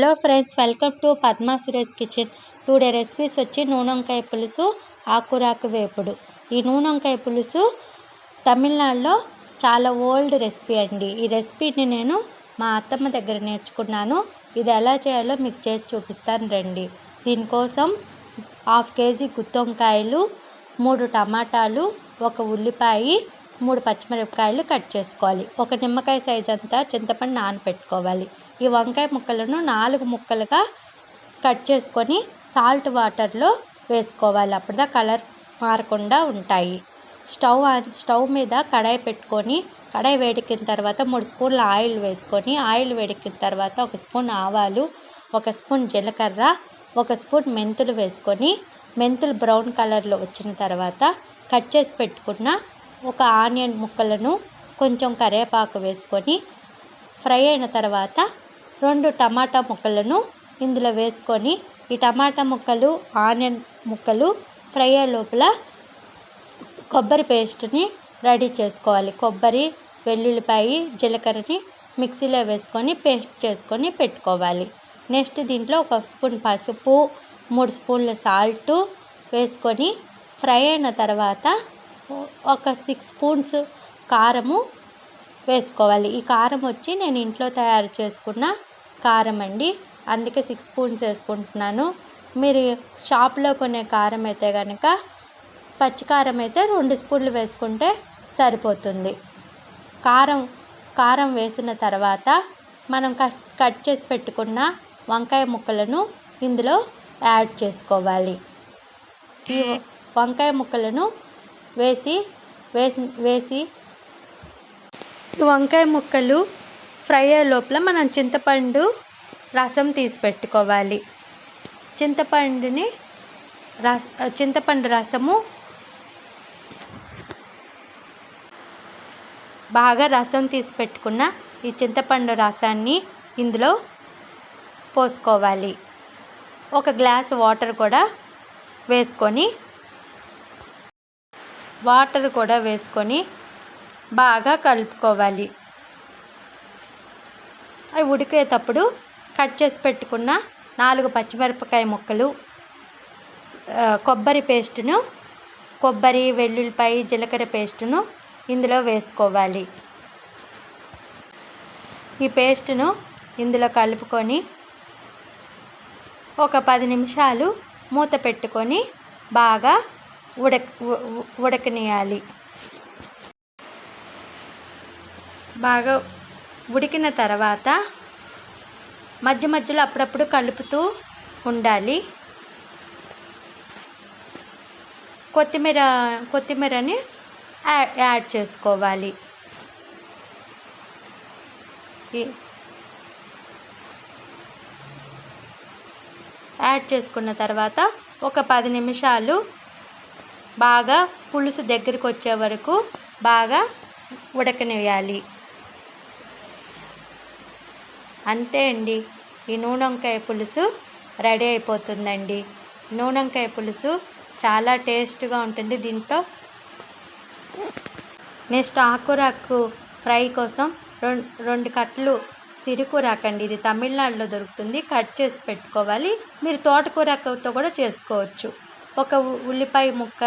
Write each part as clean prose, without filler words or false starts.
Hello friends, welcome to Padma Suresh kitchen. Today recipes వచ్చి నూనెంకాయ పులుసు, ఆకురాకు వేపుడు. ఈ నూనెంకాయ పులుసు తమిళనాడులో చాలా ఓల్డ్ రెసిపీ అండి. ఈ రెసిపీని నేను మా అత్తమ్మ దగ్గర నేర్చుకున్నాను. ఇది ఎలా చేయాలో మీకు చేసి చూపిస్తాను రండి. దీనికోసం 1/2 కేజీ గుత్తొంకాయలు, 3 టమాటాలు, 1 ఉల్లిపాయ, 3 పచ్చిమిరపకాయలు కట్ చేసుకోవాలి. 1 నిమ్మకాయ సైజ్ అంతా చింతపండు నానబెట్టుకోవాలి. ఈ వంకాయ ముక్కలను 4 ముక్కలుగా కట్ చేసుకొని సాల్ట్ వాటర్లో వేసుకోవాలి. అప్పుడుదా కలర్ మారకుండా ఉంటాయి. స్టవ్ మీద కడాయి పెట్టుకొని, కడాయి వేడెక్కిన తర్వాత 3 స్పూన్ల ఆయిల్ వేసుకొని, ఆయిల్ వేడెక్కిన తర్వాత 1 స్పూన్ ఆవాలు, 1 స్పూన్ జీలకర్ర, 1 స్పూన్ మెంతులు వేసుకొని, మెంతులు బ్రౌన్ కలర్లో వచ్చిన తర్వాత కట్ చేసి పెట్టుకున్న 1 ఆనియన్ ముక్కలను, కొంచెం కరివేపాకు వేసుకొని ఫ్రై అయిన తర్వాత 2 టమాటా ముక్కలను ఇందులో వేసుకొని, ఈ టమాటా ముక్కలు, ఆనియన్ ముక్కలు ఫ్రై అయ్యే లోపల కొబ్బరి పేస్ట్ని రెడీ చేసుకోవాలి. కొబ్బరి, వెల్లుల్లిపాయ, జీలకర్రని మిక్సీలో వేసుకొని పేస్ట్ చేసుకొని పెట్టుకోవాలి. నెక్స్ట్ దీంట్లో 1 స్పూన్ పసుపు, 3 స్పూన్ల సాల్ట్ వేసుకొని ఫ్రై అయిన తర్వాత 6 స్పూన్స్ కారము వేసుకోవాలి. ఈ కారం వచ్చి నేను ఇంట్లో తయారు చేసుకున్న కారం అండి, అందుకే 6 స్పూన్స్ వేసుకుంటున్నాను. మీరు షాప్లో కొనే కారం అయితే కనుక, పచ్చికారం అయితే 2 స్పూన్లు వేసుకుంటే సరిపోతుంది. కారం వేసిన తర్వాత మనం కట్ చేసి పెట్టుకున్న వంకాయ ముక్కలను ఇందులో యాడ్ చేసుకోవాలి. ఈ వంకాయ ముక్కలను వేసి ఈ వంకాయ ముక్కలు ఫ్రై అయ్యే లోపల మనం చింతపండు రసం తీసి పెట్టుకోవాలి. చింతపండు రసము బాగా రసం తీసి పెట్టుకున్న ఈ చింతపండు రసాన్ని ఇందులో పోసుకోవాలి. 1 గ్లాసు వాటర్ కూడా వేసుకొని బాగా కలుపుకోవాలి. అవి ఉడికేటప్పుడు కట్ చేసి పెట్టుకున్న 4 పచ్చిమిరపకాయ ముక్కలు, కొబ్బరి, వెల్లుల్లిపాయ, జీలకర్ర పేస్టును ఇందులో వేసుకోవాలి. ఈ పేస్టును ఇందులో కలుపుకొని ఒక 10 నిమిషాలు మూత పెట్టుకొని బాగా ఉడకనియాలి. బాగా ఉడికిన తర్వాత మధ్య మధ్యలో అప్పుడప్పుడు కలుపుతూ ఉండాలి. కొత్తిమీరని యాడ్ చేసుకోవాలి. యాడ్ చేసుకున్న తర్వాత ఒక 10 నిమిషాలు బాగా పులుసు దగ్గరికి వచ్చే వరకు బాగా ఉడకనివ్వాలి. అంతే అండి, ఈ నూనెంకాయ పులుసు రెడీ అయిపోతుందండి. నూనెంకాయ పులుసు చాలా టేస్ట్గా ఉంటుంది. దీంతో నెక్స్ట్ ఆకురాకు ఫ్రై కోసం 2 కట్టలు సిరికూరాకండి, ఇది తమిళనాడులో దొరుకుతుంది, కట్ చేసి పెట్టుకోవాలి. మీరు తోటకూరతో కూడా చేసుకోవచ్చు. 1 ఉల్లిపాయ ముక్క,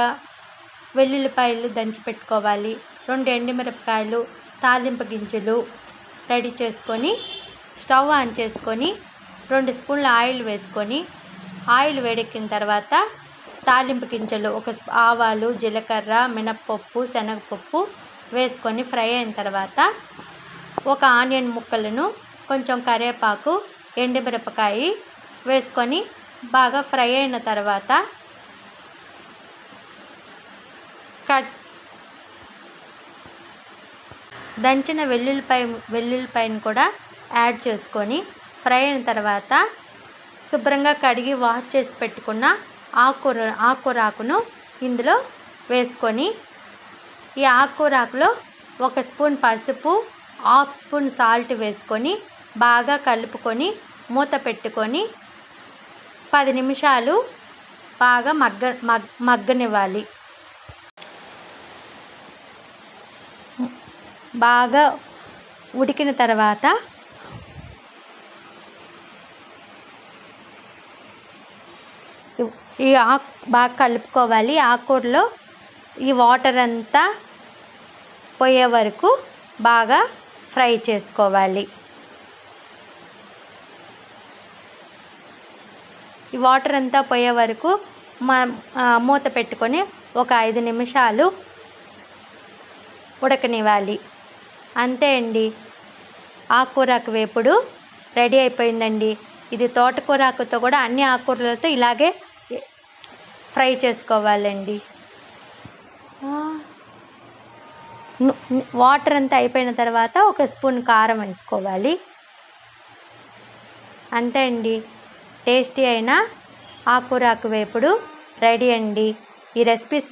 వెల్లుల్లిపాయలు దంచి పెట్టుకోవాలి. 2 ఎండుమిరపకాయలు, తాలింపు గింజలు రెడీ చేసుకొని స్టవ్ ఆన్ చేసుకొని 2 స్పూన్ల ఆయిల్ వేసుకొని, ఆయిల్ వేడెక్కిన తర్వాత తాలింపు గింజలు, ఆవాలు, జీలకర్ర, మినప్పప్పు, శనగపప్పు వేసుకొని ఫ్రై అయిన తర్వాత 1 ఆనియన్ ముక్కలను, కొంచెం కరివేపాకు, ఎండుమిరపకాయ వేసుకొని బాగా ఫ్రై అయిన తర్వాత దంచిన వెల్లుల్లిపాయను కూడా యాడ్ చేసుకొని ఫ్రై అయిన తర్వాత శుభ్రంగా కడిగి వాష్ చేసి పెట్టుకున్న ఆకురాకును ఇందులో వేసుకొని, ఈ ఆకురాకులో 1 స్పూన్ పసుపు, 1/2 స్పూన్ సాల్ట్ వేసుకొని బాగా కలుపుకొని మూత పెట్టుకొని 10 నిమిషాలు బాగా మగ్గనివ్వాలి. బాగా ఉడికిన తర్వాత ఈ ఆకు బాగా కలుపుకోవాలి. ఆకుకూరలో ఈ వాటర్ అంతా పోయే వరకు బాగా ఫ్రై చేసుకోవాలి. ఈ వాటర్ అంతా పోయే వరకు మూత పెట్టుకొని ఒక 5 నిమిషాలు ఉడకనివ్వాలి. అంతే అండి, ఆకుకూరకు వేపుడు రెడీ అయిపోయిందండి. ఇది తోటకూరాకుతో కూడా అన్ని ఆకుకూరలతో ఇలాగే ఫ్రై చేసుకోవాలండి. వాటర్ అంతా అయిపోయిన తర్వాత ఒక స్పూన్ కారం వేసుకోవాలి. అంతే అండి, టేస్టీ అయిన ఆకుకూరాకు వేపుడు రెడీ అండి. ఈ రెసిపీస్